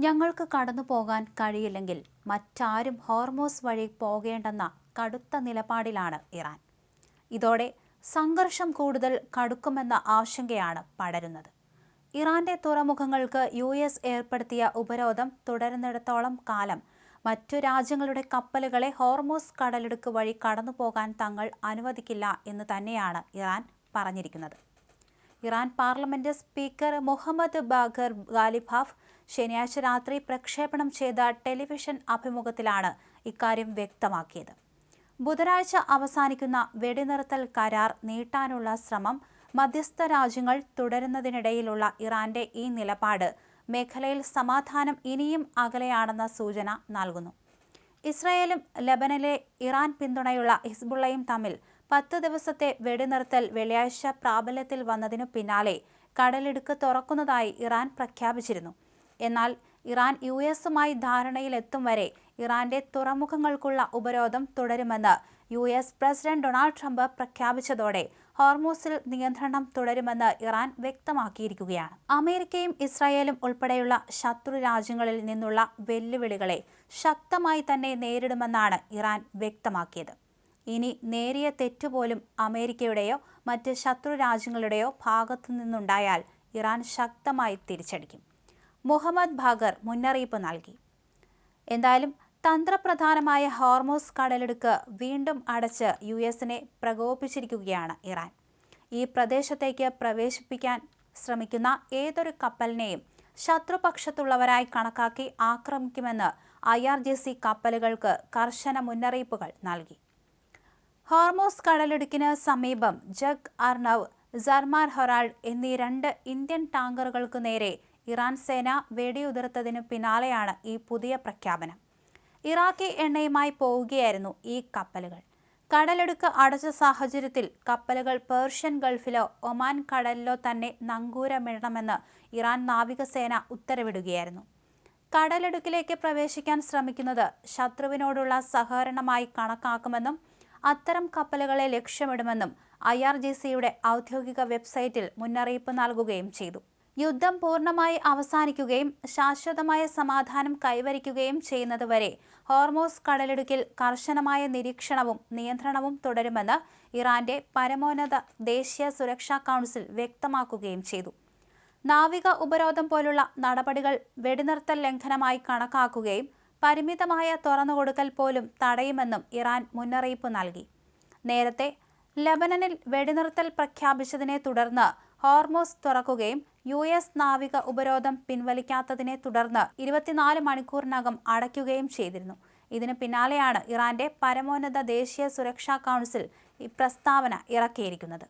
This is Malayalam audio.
ഞങ്ങൾക്ക് കടന്നുപോകാൻ കഴിയില്ലെങ്കിൽ മറ്റാരും ഹോർമോസ് വഴി പോകേണ്ടെന്ന കടുത്ത നിലപാടിലാണ് ഇറാൻ. ഇതോടെ സംഘർഷം കൂടുതൽ കടുക്കുമെന്ന ആശങ്കയാണ് പടരുന്നത്. ഇറാന്റെ തുറമുഖങ്ങൾക്ക് US ഏർപ്പെടുത്തിയ ഉപരോധം തുടരുന്നിടത്തോളം കാലം മറ്റു രാജ്യങ്ങളുടെ കപ്പലുകളെ ഹോർമോസ് കടലിടുക്ക് വഴി കടന്നുപോകാൻ തങ്ങൾ അനുവദിക്കില്ല എന്ന് തന്നെയാണ് ഇറാൻ പറഞ്ഞിരിക്കുന്നത്. Iran parliament speaker Mohammad Bagher Ghalibaf ശനിയാഴ്ച രാത്രി പ്രക്ഷേപണം ചെയ്ത ടെലിവിഷൻ അഭിമുഖത്തിലാണ് ഇക്കാര്യം വ്യക്തമാക്കിയത്. ബുധനാഴ്ച അവസാനിക്കുന്ന വെടിനിർത്തൽ കരാർ നീട്ടാനുള്ള ശ്രമം മധ്യസ്ഥ രാജ്യങ്ങൾ തുടരുന്നതിനിടയിലുള്ള ഇറാന്റെ ഈ നിലപാട് മേഖലയിൽ സമാധാനം ഇനിയും അകലെയാണെന്ന സൂചന നൽകുന്നു. ഇസ്രായേലും ലെബനനിലെ ഇറാൻ പിന്തുണയുള്ള ഹിസ്ബുള്ളയും തമ്മിൽ 10 ദിവസത്തെ വെടിനിർത്തൽ വെള്ളിയാഴ്ച പ്രാബല്യത്തിൽ വന്നതിനു പിന്നാലെ കടലിടുക്ക് തുറക്കുന്നതായി ഇറാൻ പ്രഖ്യാപിച്ചിരുന്നു. എന്നാൽ ഇറാൻ US-മായി ധാരണയിലെത്തും വരെ ഇറാന്റെ തുറമുഖങ്ങൾക്കുള്ള ഉപരോധം തുടരുമെന്ന് US പ്രസിഡന്റ് ഡൊണാൾഡ് ട്രംപ് പ്രഖ്യാപിച്ചതോടെ ഹോർമൂസിൽ നിയന്ത്രണം തുടരുമെന്ന് ഇറാൻ വ്യക്തമാക്കിയിരിക്കുകയാണ്. അമേരിക്കയും ഇസ്രായേലും ഉൾപ്പെടെയുള്ള ശത്രു രാജ്യങ്ങളിൽ നിന്നുള്ള വെല്ലുവിളികളെ ശക്തമായി തന്നെ നേരിടുമെന്നാണ് ഇറാൻ വ്യക്തമാക്കിയത്. ഇനി നേരിയ തെറ്റുപോലും അമേരിക്കയുടെയോ മറ്റ് ശത്രു രാജ്യങ്ങളുടെയോ ഭാഗത്തു നിന്നുണ്ടായാൽ ഇറാൻ ശക്തമായി തിരിച്ചടിക്കും. മുഹമ്മദ് ബാഖർ മുന്നറിയിപ്പ് നൽകി. എന്തായാലും തന്ത്രപ്രധാനമായ ഹോർമൂസ് കടലിടുക്ക് വീണ്ടും അടച്ച് US-നെ പ്രകോപിച്ചിരിക്കുകയാണ് ഇറാൻ. ഈ പ്രദേശത്തേക്ക് പ്രവേശിപ്പിക്കാൻ ശ്രമിക്കുന്ന ഏതൊരു കപ്പലിനെയും ശത്രുപക്ഷത്തുള്ളവരായി കണക്കാക്കി ആക്രമിക്കുമെന്ന് IRGC കപ്പലുകൾക്ക് കർശന മുന്നറിയിപ്പുകൾ നൽകി. ഹോർമൂസ് കടലിടുക്കിന് സമീപം ജഗ് അർനവ്, സർമാർ ഹൊറാൾഡ് എന്നീ 2 ഇന്ത്യൻ ടാങ്കറുകൾക്കു നേരെ ഇറാൻ സേന വെടിയുതിർത്തതിനു പിന്നാലെയാണ് ഈ പുതിയ പ്രഖ്യാപനം. ഇറാഖി എണ്ണയുമായി പോവുകയായിരുന്നു ഈ കപ്പലുകൾ. കടലിടുക്ക് അടച്ച സാഹചര്യത്തിൽ കപ്പലുകൾ പേർഷ്യൻ ഗൾഫിലോ ഒമാൻ കടലിലോ തന്നെ നങ്കൂരമിടണമെന്ന് ഇറാൻ നാവികസേന ഉത്തരവിടുകയായിരുന്നു. കടലിടുക്കിലേക്ക് പ്രവേശിക്കാൻ ശ്രമിക്കുന്നത് ശത്രുവിനോടുള്ള സഹകരണമായി കണക്കാക്കുമെന്നും അത്തരം കപ്പലുകളെ ലക്ഷ്യമിടുമെന്നും IRGCയുടെ ഔദ്യോഗിക വെബ്സൈറ്റിൽ മുന്നറിയിപ്പ് നൽകുകയും ചെയ്തു. യുദ്ധം പൂർണ്ണമായി അവസാനിക്കുകയും ശാശ്വതമായ സമാധാനം കൈവരിക്കുകയും ചെയ്യുന്നതുവരെ ഹോർമൂസ് കടലിടുക്കിൽ കർശനമായ നിരീക്ഷണവും നിയന്ത്രണവും തുടരുമെന്ന് ഇറാന്റെ പരമോന്നത ദേശീയ സുരക്ഷാ കൗൺസിൽ വ്യക്തമാക്കുകയും ചെയ്തു. നാവിക ഉപരോധം പോലുള്ള നടപടികൾ വെടിനിർത്തൽ ലംഘനമായി കണക്കാക്കുകയും പരിമിതമായ തുറന്നുകൊടുക്കൽ പോലും തടയുമെന്നും ഇറാൻ മുന്നറിയിപ്പ് നൽകി. നേരത്തെ ലെബനനിൽ വെടിനിർത്തൽ പ്രഖ്യാപിച്ചതിനെ തുടർന്ന് ഹോർമൂസ് തുറക്കുകയും US നാവിക ഉപരോധം പിൻവലിക്കാത്തതിനെ തുടർന്ന് 24 മണിക്കൂറിനകം അടയ്ക്കുകയും ചെയ്തിരുന്നു. ഇതിന് പിന്നാലെയാണ് ഇറാന്റെ പരമോന്നത ദേശീയ സുരക്ഷാ കൗൺസിൽ ഈ പ്രസ്താവന ഇറക്കിയിരിക്കുന്നത്.